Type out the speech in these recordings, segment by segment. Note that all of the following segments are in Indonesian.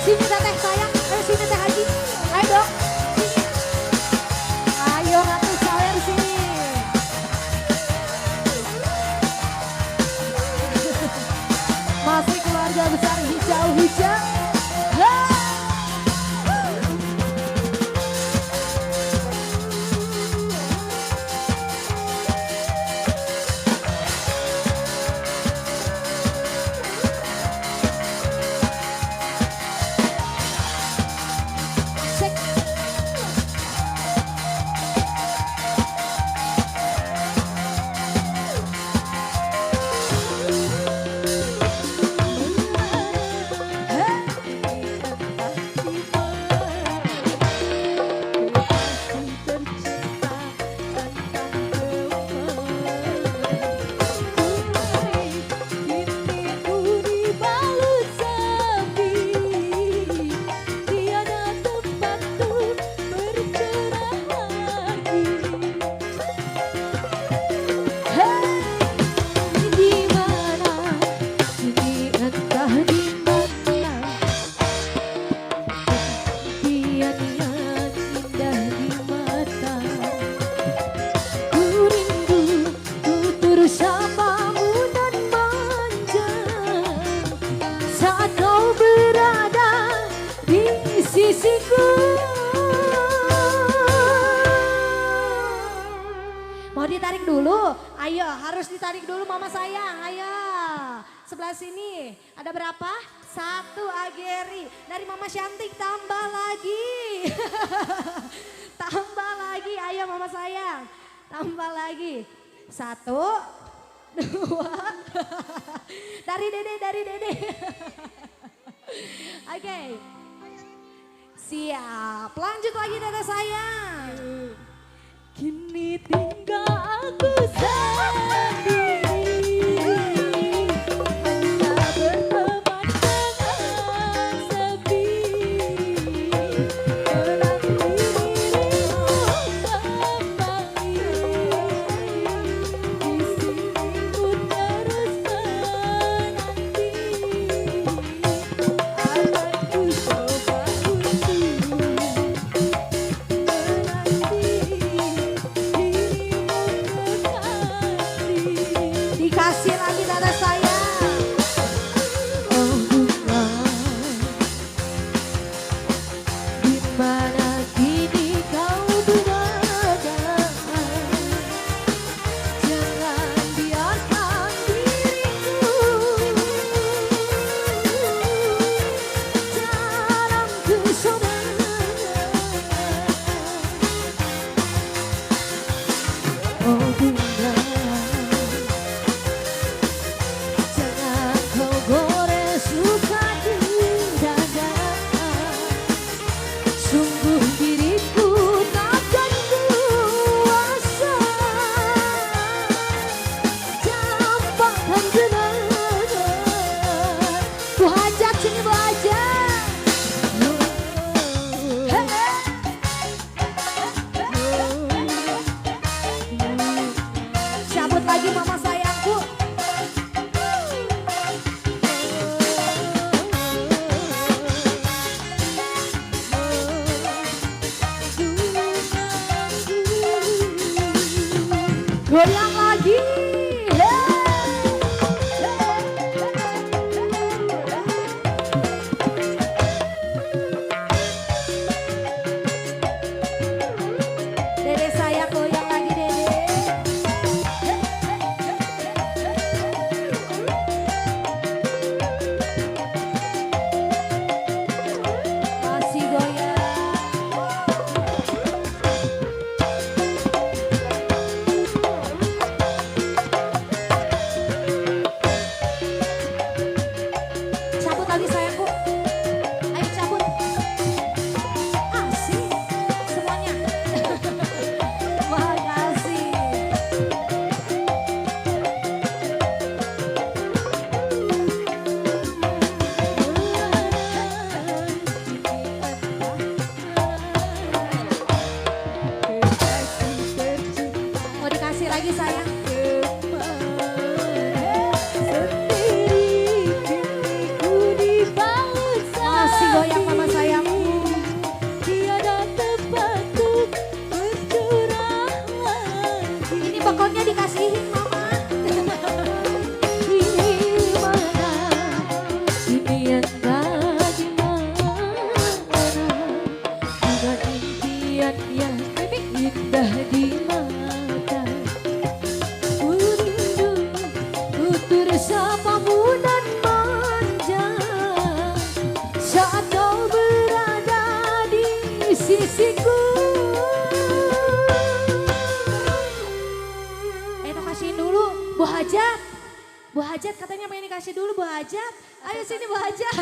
Sini teteh sayang, ayo sini teh Haji. Ayo dong, sini. Ayo Ratu Sawer sini. Masih keluarga besar hijau-hijau. Mau ditarik dulu? Ayo, harus ditarik dulu mama sayang, ayo. Sebelah sini, ada berapa? 1 Ageri. Dari mama Syantik tambah lagi. Tambah lagi, ayo mama sayang. Tambah lagi. 1, 2. Dari dede. Oke. Siap, lanjut lagi dada sayang. Kini tinggal aku sendiri, hanya berteman dengan sepi. Menanti dirimu kembali, di sini ku terus menanti. Akan ku coba untuk dikasih lagi dada sayang. Oh bunga, di mana kini kau berada? Jangan biarkan diriku dalam kesonaran. Oh bunga, jangan kau gores luka di dada. Sungguh diriku takkan kuasa campakkan kenangan. Ku ajak sini belajar. Cabut lagi mama sayangku. Goyang lagi. Dede sayang goyang lagi dede. Masih goyang. Cabut lagi sayangku. Ayo cabut. Asik semuanya. Makasih. Mau dikasih lagi sayang. sendiri, kini ku di yang pengen dikasih dulu Bu Hajat. Ayo sini Bu Hajat.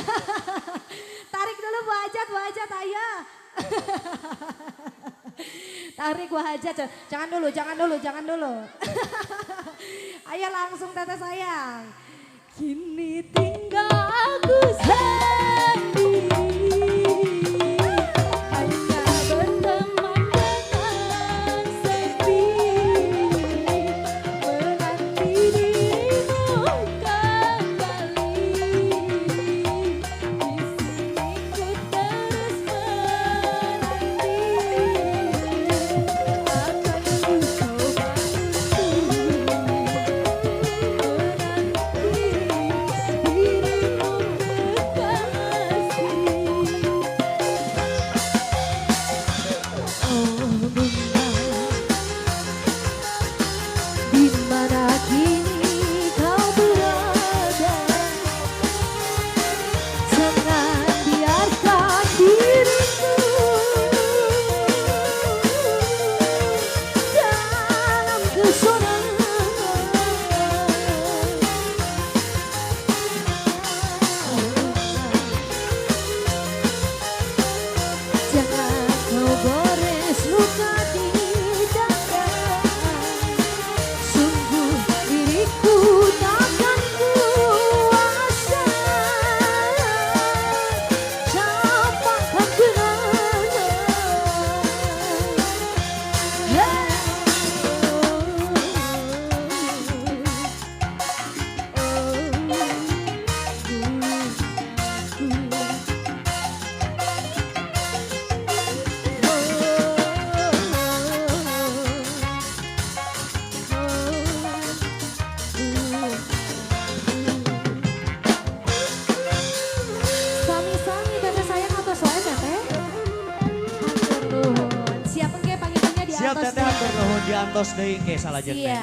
Tarik dulu Bu Hajat ayo. Tarik Bu Hajat. Jangan dulu. Ayo langsung Teteh sayang. Kini tinggal aku sendiri, hanya berteman dengan sepi, menanti dirimu kembali. Di sini ku terus menanti, akan ku coba untuk dimana kini kau berada, jangan biarkan diriku dalam kesorangan. Jangan kau gores luka di dada, sungguh diriku takkan kuasa campakkan kenangan. Sami-sami Teteh sayang atau soalnya Teteh? Hatur nuhun. Siap engke panggilnya di Siap atas Teteh hatur nuhun diantos deui engke salajengna. Siap.